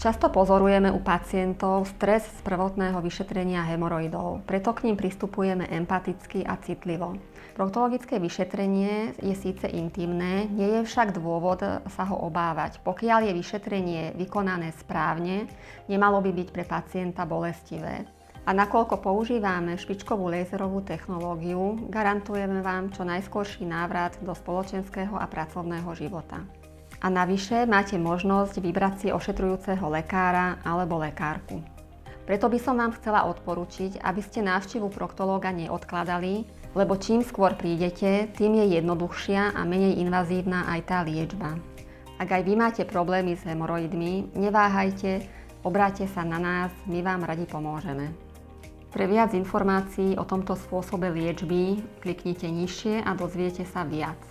Často pozorujeme u pacientov stres z prvotného vyšetrenia hemoroidov, preto k ním pristupujeme empaticky a citlivo. Proktologické vyšetrenie je síce intimné, nie je však dôvod sa ho obávať. Pokiaľ je vyšetrenie vykonané správne, nemalo by byť pre pacienta bolestivé. A nakoľko používame špičkovú laserovú technológiu, garantujeme vám čo najskorší návrat do spoločenského a pracovného života. A navyše máte možnosť vybrať si ošetrujúceho lekára alebo lekárku. Preto by som vám chcela odporučiť, aby ste návštevu proktológa neodkladali, lebo čím skôr prídete, tým je jednoduchšia a menej invazívna aj tá liečba. Ak aj vy máte problémy s hemoroidmi, neváhajte, obráťte sa na nás, my vám radi pomôžeme. Pre viac informácií o tomto spôsobe liečby kliknite nižšie a dozviete sa viac.